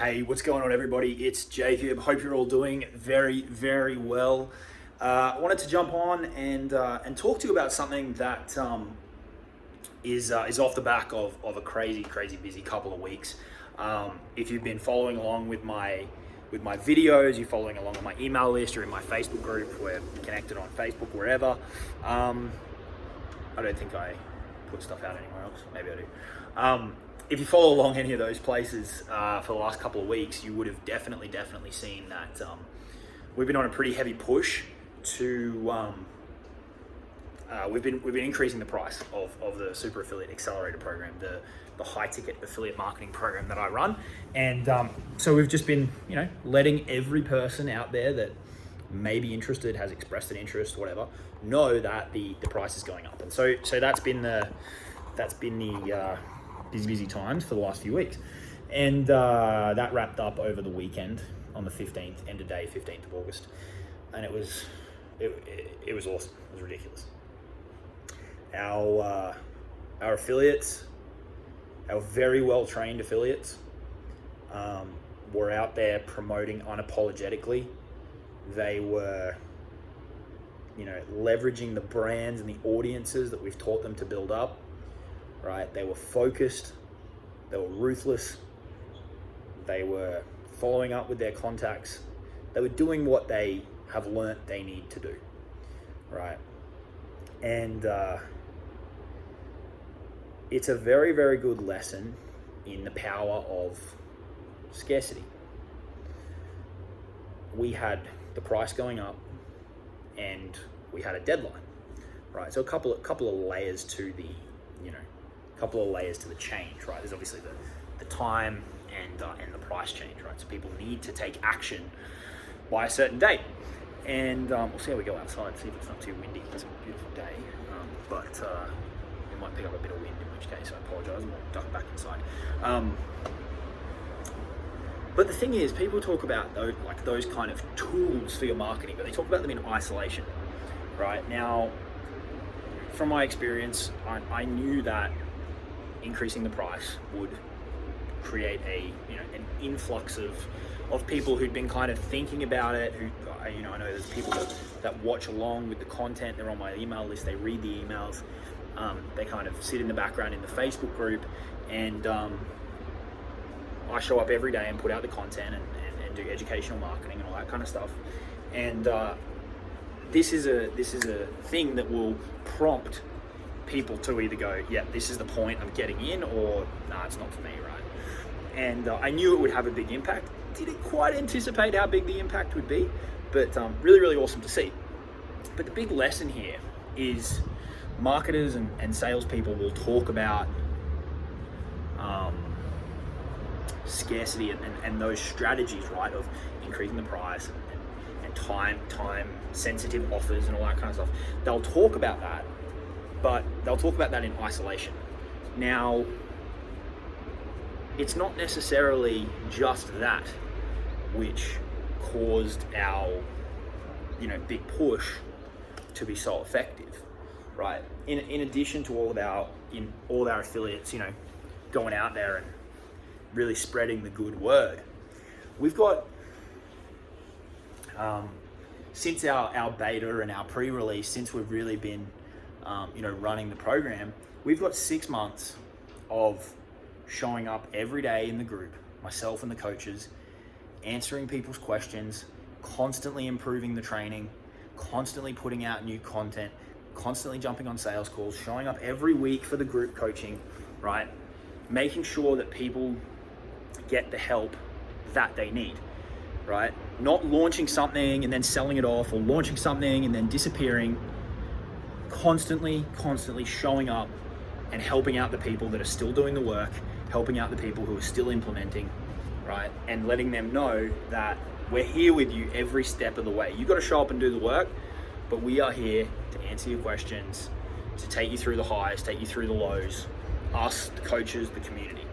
Hey, what's going on, everybody? It's Jacob. Hope you're all doing very, very well. I wanted to jump on and talk to you about something that is off the back of a crazy busy couple of weeks. If you've been following along with my videos, you're following along on my email list or in my Facebook group, we're connected on Facebook, wherever. I don't think I put stuff out anywhere else. Maybe I do. If you follow along any of those places for the last couple of weeks, you would have definitely seen that we've been on a pretty heavy push to we've been increasing the price of the Super Affiliate Accelerator program, the high ticket affiliate marketing program that I run, and so we've just been letting every person out there that may be interested, has expressed an interest, whatever, know that the price is going up, and so that's been the busy times for the last few weeks, and that wrapped up over the weekend on the 15th, end of day 15th of August, and it was awesome. It was ridiculous. Our affiliates, our very well trained affiliates, were out there promoting unapologetically. They were leveraging the brands and the audiences that we've taught them to build up. Right? They were focused, they were ruthless, they were following up with their contacts, they were doing what they have learnt they need to do, right? And it's a very good lesson in the power of scarcity. We had the price going up and we had a deadline, right? So a couple of layers to the change, right? There's obviously the time and the price change, right? So people need to take action by a certain date, and we'll see how we go outside, see if it's not too windy. It's a beautiful day, but it might pick up a bit of wind, in which case I apologize. I'll duck back inside. But the thing is, people talk about those kind of tools for your marketing, but they talk about them in isolation, right? Now, from my experience, I knew that increasing the price would create an influx of people who'd been kind of thinking about it. Who I know there's people that watch along with the content. They're on my email list. They read the emails. They kind of sit in the background in the Facebook group, and I show up every day and put out the content and do educational marketing and all that kind of stuff. And this is a thing that will prompt people to either go, yeah, this is the point I'm getting in, or nah, it's not for me, right? And I knew it would have a big impact. Didn't quite anticipate how big the impact would be, but really awesome to see. But the big lesson here is marketers and salespeople will talk about scarcity and those strategies, right, of increasing the price and time sensitive offers and all that kind of stuff. They'll talk about that, but they'll talk about that in isolation. Now, it's not necessarily just that which caused our big push to be so effective, right? In addition to all of our affiliates going out there and really spreading the good word, we've got since our beta and our pre-release, since we've really been running the program, we've got 6 months of showing up every day in the group, myself and the coaches, answering people's questions, constantly improving the training, constantly putting out new content, constantly jumping on sales calls, showing up every week for the group coaching, right? Making sure that people get the help that they need, right? Not launching something and then selling it off, or launching something and then disappearing. Constantly showing up and helping out the people that are still doing the work, helping out the people who are still implementing, right? And letting them know that we're here with you every step of the way. You've got to show up and do the work, but we are here to answer your questions, to take you through the highs, take you through the lows, us, the coaches, the community,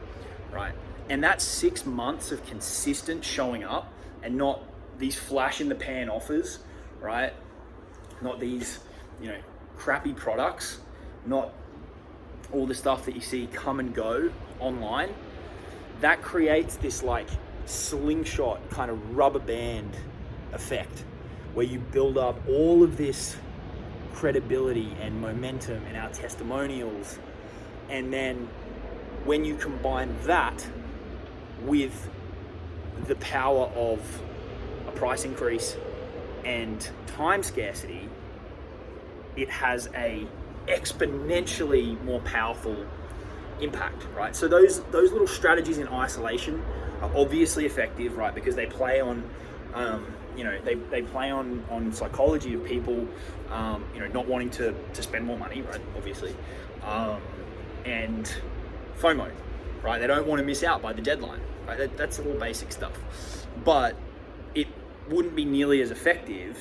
right? And that's 6 months of consistent showing up, and not these flash in the pan offers, right? Not these, crappy products, not all the stuff that you see come and go online. That creates this slingshot kind of rubber band effect where you build up all of this credibility and momentum and our testimonials, and then when you combine that with the power of a price increase and time scarcity, it has a exponentially more powerful impact, right? So those little strategies in isolation are obviously effective, right? Because they play on they play on psychology of people, not wanting to spend more money, right? Obviously, and FOMO, right? They don't want to miss out by the deadline, right? That's all basic stuff. But it wouldn't be nearly as effective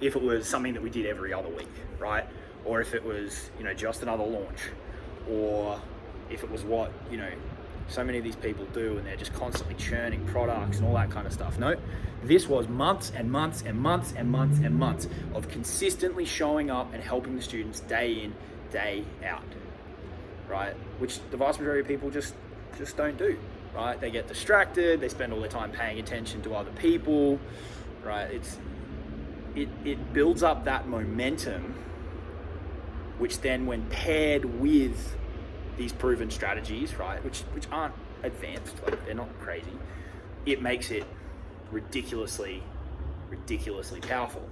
if it was something that we did every other week, right? Or if it was, just another launch, or if it was what, so many of these people do, and they're just constantly churning products and all that kind of stuff. No, this was months and months and months and months and months of consistently showing up and helping the students day in, day out, right? Which the vast majority of people just don't do, right? They get distracted, they spend all their time paying attention to other people, right? It builds up that momentum, which then when paired with these proven strategies, right, which aren't advanced, like they're not crazy, it makes it ridiculously powerful.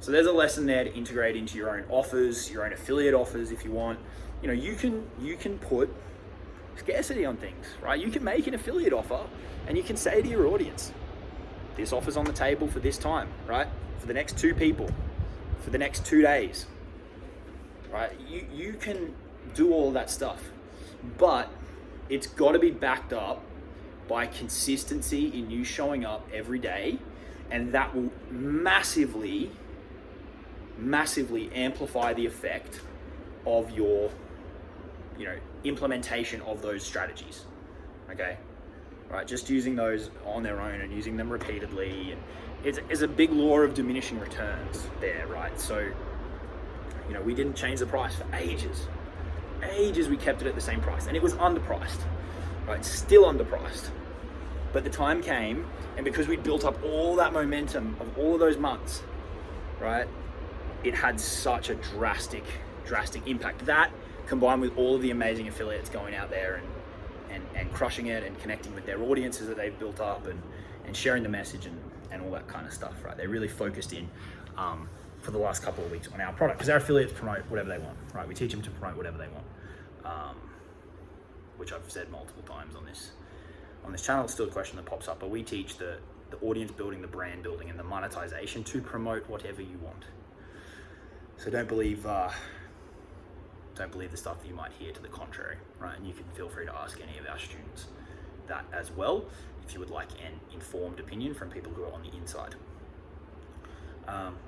So there's a lesson there to integrate into your own offers, your own affiliate offers if you want. You can put scarcity on things, right? You can make an affiliate offer and you can say to your audience, this offer's on the table for this time, right? For the next 2 people, for the next 2 days, right? You can do all of that stuff, but it's got to be backed up by consistency in you showing up every day, and that will massively amplify the effect of your implementation of those strategies. Okay, right? Just using those on their own and using them repeatedly, and it's a big law of diminishing returns there, right? So we didn't change the price for ages. We kept it at the same price, and it was underpriced, right? Still underpriced. But the time came, and because we built up all that momentum of all of those months, right, it had such a drastic impact. That combined with all of the amazing affiliates going out there and crushing it and connecting with their audiences that they've built up and sharing the message and all that kind of stuff, right? They really focused in for the last couple of weeks on our product, because our affiliates promote whatever they want, right? We teach them to promote whatever they want, which I've said multiple times on this channel. It's still a question that pops up, but we teach the audience building, the brand building, and the monetization to promote whatever you want. So don't believe the stuff that you might hear to the contrary, right? And you can feel free to ask any of our students that as well if you would like an informed opinion from people who are on the inside.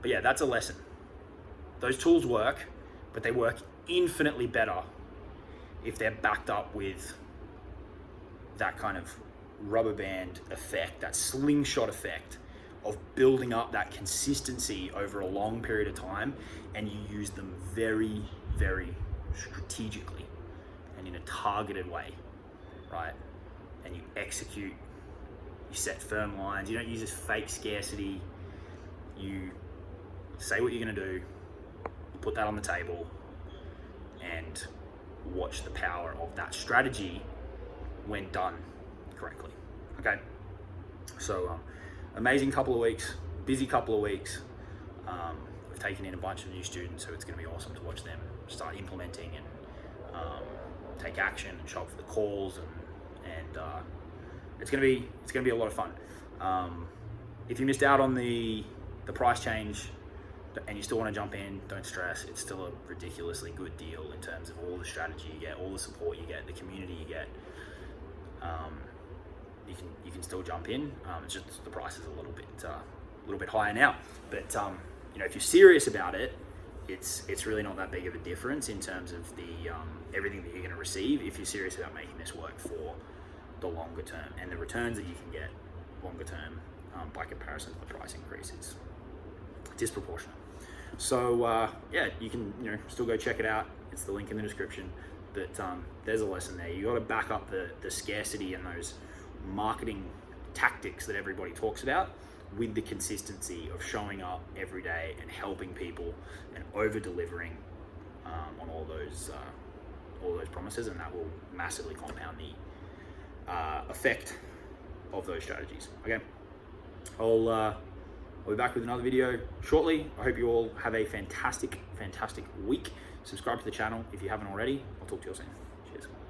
But yeah, that's a lesson. Those tools work, but they work infinitely better if they're backed up with that kind of rubber band effect, that slingshot effect of building up that consistency over a long period of time, and you use them very, very strategically and in a targeted way, right? And you execute, you set firm lines, you don't use this fake scarcity. You say what you're going to do, you put that on the table, and watch the power of that strategy when done correctly. Okay, so amazing couple of weeks, busy couple of weeks. We've taken in a bunch of new students, so it's going to be awesome to watch them start implementing and take action and show up for the calls, and it's going to be a lot of fun. If you missed out on the price change and you still want to jump in, don't stress. It's still a ridiculously good deal in terms of all the strategy you get, all the support you get, the community you get. You can still jump in. It's just the price is a little bit higher now. But if you're serious about it, it's really not that big of a difference in terms of the everything that you're going to receive if you're serious about making this work for the longer term, and the returns that you can get longer term by comparison to the price increase is disproportionate. So you can still go check it out. It's the link in the description. But there's a lesson there. You got to back up the scarcity and those marketing tactics that everybody talks about, with the consistency of showing up every day and helping people and over delivering on all those promises, and that will massively compound the effect of those strategies. Okay, I'll be back with another video shortly. I hope you all have a fantastic week. Subscribe to the channel if you haven't already. I'll talk to you all soon.